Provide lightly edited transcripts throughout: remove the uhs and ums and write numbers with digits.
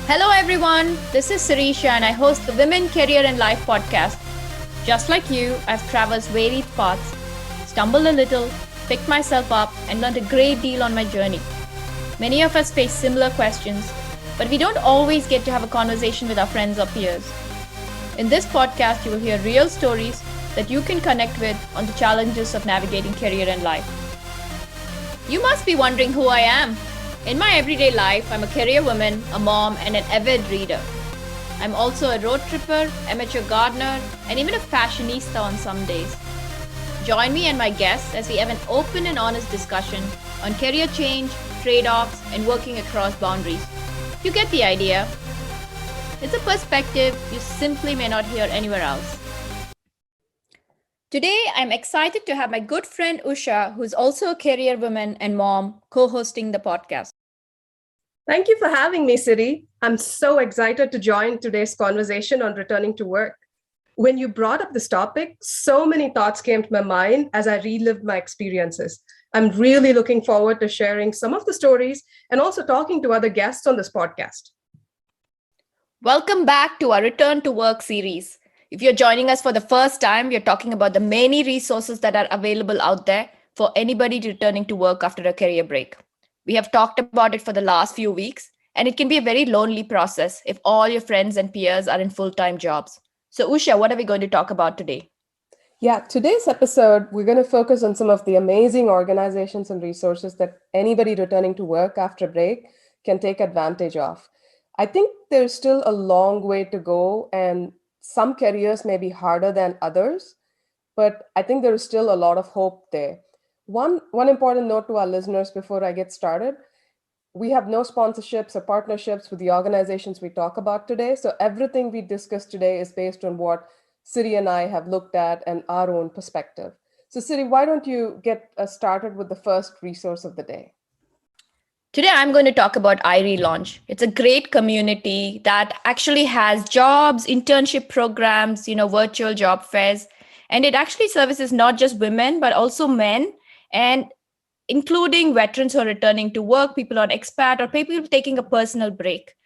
Hello, everyone. This is Sirisha, and I host the Women, Career, and Life podcast. Just like you, I've traversed varied paths, stumbled a little, picked myself up, and learned a great deal on my journey. Many of us face similar questions, but we don't always get to have a conversation with our friends or peers. In this podcast, you will hear real stories that you can connect with on the challenges of navigating career and life. You must be wondering who I am. In my everyday life, I'm a career woman, a mom, and an avid reader. I'm also a road tripper, amateur gardener, and even a fashionista on some days. Join me and my guests as we have an open and honest discussion on career change, trade-offs, and working across boundaries. You get the idea. It's a perspective you simply may not hear anywhere else. Today, I'm excited to have my good friend Usha, who's also a career woman and mom, co-hosting the podcast. Thank you for having me, Siri. I'm so excited to join today's conversation on returning to work. When you brought up this topic, so many thoughts came to my mind as I relived my experiences. I'm really looking forward to sharing some of the stories and also talking to other guests on this podcast. Welcome back to our Return to Work series. If you're joining us for the first time, we're talking about the many resources that are available out there for anybody returning to work after a career break. We have talked about it for the last few weeks, and it can be a very lonely process if all your friends and peers are in full-time jobs. So, Usha, what are we going to talk about today? Yeah, today's episode, we're going to focus on some of the amazing organizations and resources that anybody returning to work after a break can take advantage of. I think there's still a long way to go, and some careers may be harder than others, but I think there is still a lot of hope there. One important note to our listeners before I get started: we have no sponsorships or partnerships with the organizations we talk about today. So everything we discuss today is based on what Siri and I have looked at and our own perspective. So Siri, why don't you get started with the first resource of the day? Today, I'm going to talk about iRelaunch. It's a great community that actually has jobs, internship programs, virtual job fairs, and it actually services not just women, but also men, and including veterans who are returning to work, people on expat, or people taking a personal break.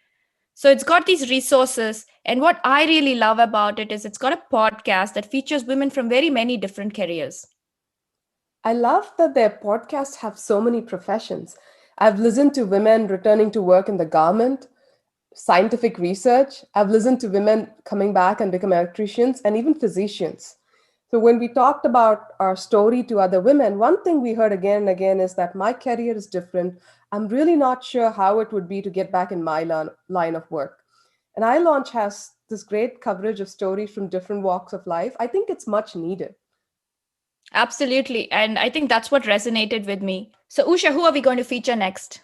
So it's got these resources. And what I really love about it is it's got a podcast that features women from very many different careers. I love that their podcasts have so many professions. I've listened to women returning to work in the government, scientific research. I've listened to women coming back and become electricians and even physicians. So when we talked about our story to other women, one thing we heard again and again is that my career is different. I'm really not sure how it would be to get back in my line of work. And iLaunch has this great coverage of stories from different walks of life. I think it's much needed. Absolutely. And I think that's what resonated with me. So, Usha, who are we going to feature next?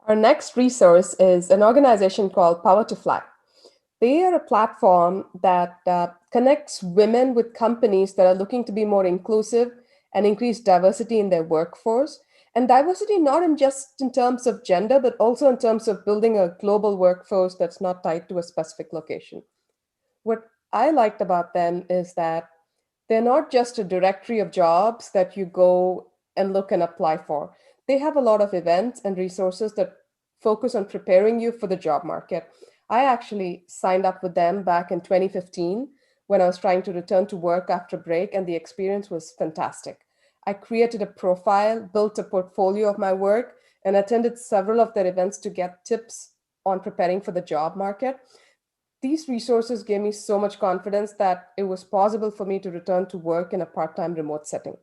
Our next resource is an organization called Power to Fly. They are a platform that connects women with companies that are looking to be more inclusive and increase diversity in their workforce. And diversity not in just in terms of gender, but also in terms of building a global workforce that's not tied to a specific location. What I liked about them is that they're not just a directory of jobs that you go and look and apply for. They have a lot of events and resources that focus on preparing you for the job market. I actually signed up with them back in 2015 when I was trying to return to work after break, and the experience was fantastic. I created a profile, built a portfolio of my work, and attended several of their events to get tips on preparing for the job market. These resources gave me so much confidence that it was possible for me to return to work in a part-time remote setting.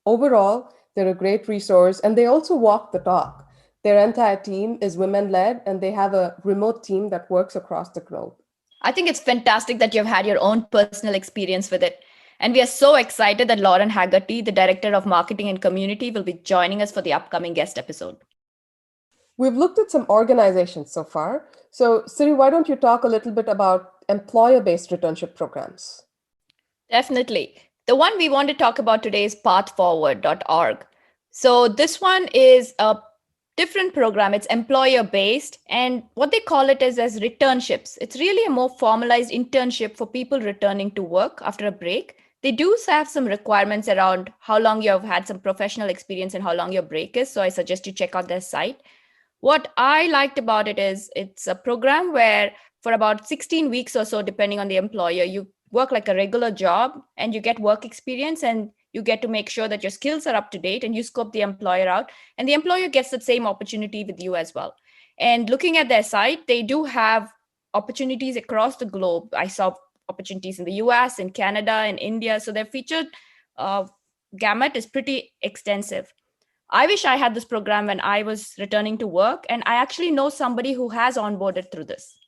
Overall, they're a great resource, and they also walk the talk. Their entire team is women-led, and they have a remote team that works across the globe. I think it's fantastic that you've had your own personal experience with it. And we are so excited that Lauren Haggerty, the Director of Marketing and Community, will be joining us for the upcoming guest episode. We've looked at some organizations so far. So, Siri, why don't you talk a little bit about employer-based returnship programs? Definitely. The one we want to talk about today is pathforward.org. So this one is a different program. It's employer based, and what they call it is as returnships. It's really a more formalized internship for people returning to work after a break. They do have some requirements around how long you have had some professional experience and how long your break is. So I suggest you check out their site. What I liked about it is it's a program where for about 16 weeks or so, depending on the employer, you work like a regular job and you get work experience and you get to make sure that your skills are up to date and you scope the employer out and the employer gets the same opportunity with you as well. And looking at their site, they do have opportunities across the globe. I saw opportunities in the US, in Canada, in India. So their featured uh, gamut is pretty extensive. I wish I had this program when I was returning to work, and I actually know somebody who has onboarded through this.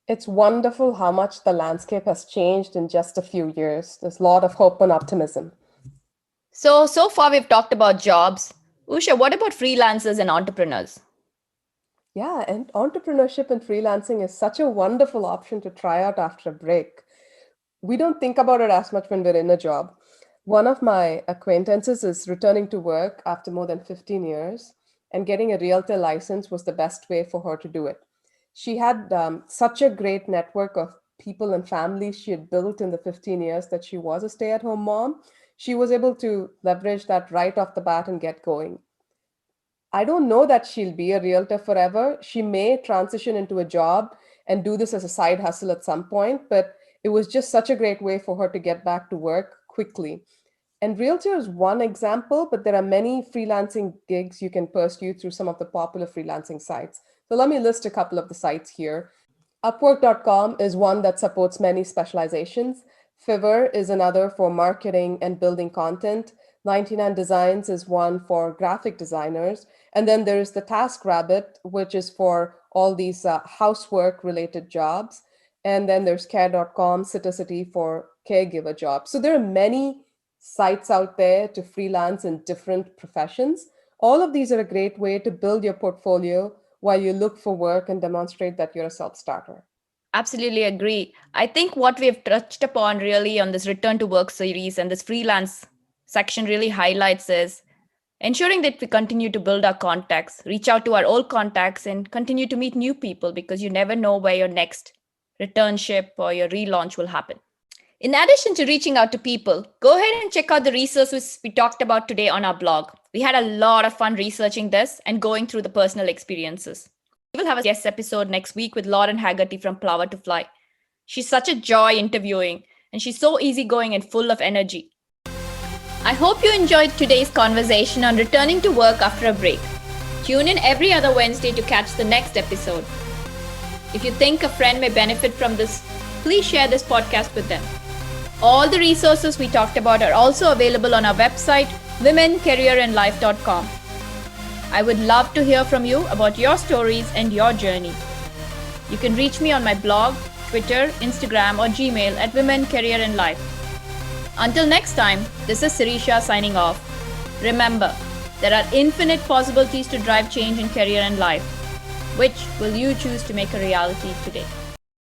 It's wonderful how much the landscape has changed in just a few years. There's a lot of hope and optimism. So far we've talked about jobs. Usha, what about freelancers and entrepreneurs? Yeah, and entrepreneurship and freelancing is such a wonderful option to try out after a break. We don't think about it as much when we're in a job. One of my acquaintances is returning to work after more than 15 years, and getting a realtor license was the best way for her to do it. She had such a great network of people and families she had built in the 15 years that she was a stay at home mom. She was able to leverage that right off the bat and get going. I don't know that she'll be a realtor forever. She may transition into a job and do this as a side hustle at some point, but it was just such a great way for her to get back to work quickly. And realtor is one example, but there are many freelancing gigs you can pursue through some of the popular freelancing sites. So let me list a couple of the sites here. Upwork.com is one that supports many specializations. Fiverr is another for marketing and building content. 99 Designs is one for graphic designers. And then there's the TaskRabbit, which is for all these housework related jobs. And then there's care.com, City for caregiver jobs. So there are many sites out there to freelance in different professions. All of these are a great way to build your portfolio while you look for work and demonstrate that you're a self-starter. Absolutely agree. I think what we've touched upon really on this return to work series and this freelance section really highlights is ensuring that we continue to build our contacts, reach out to our old contacts, and continue to meet new people because you never know where your next returnship or your relaunch will happen. In addition to reaching out to people, go ahead and check out the resources we talked about today on our blog. We had a lot of fun researching this and going through the personal experiences. We will have a guest episode next week with Lauren Haggerty from Flower to Fly. She's such a joy interviewing, and she's so easygoing and full of energy. I hope you enjoyed today's conversation on returning to work after a break. Tune in every other Wednesday to catch the next episode. If you think a friend may benefit from this, please share this podcast with them. All the resources we talked about are also available on our website, womencareerandlife.com. I would love to hear from you about your stories and your journey. You can reach me on my blog, Twitter, Instagram, or Gmail at Women, Career and Life. Until next time, this is Sirisha signing off. Remember, there are infinite possibilities to drive change in career and life. Which will you choose to make a reality today?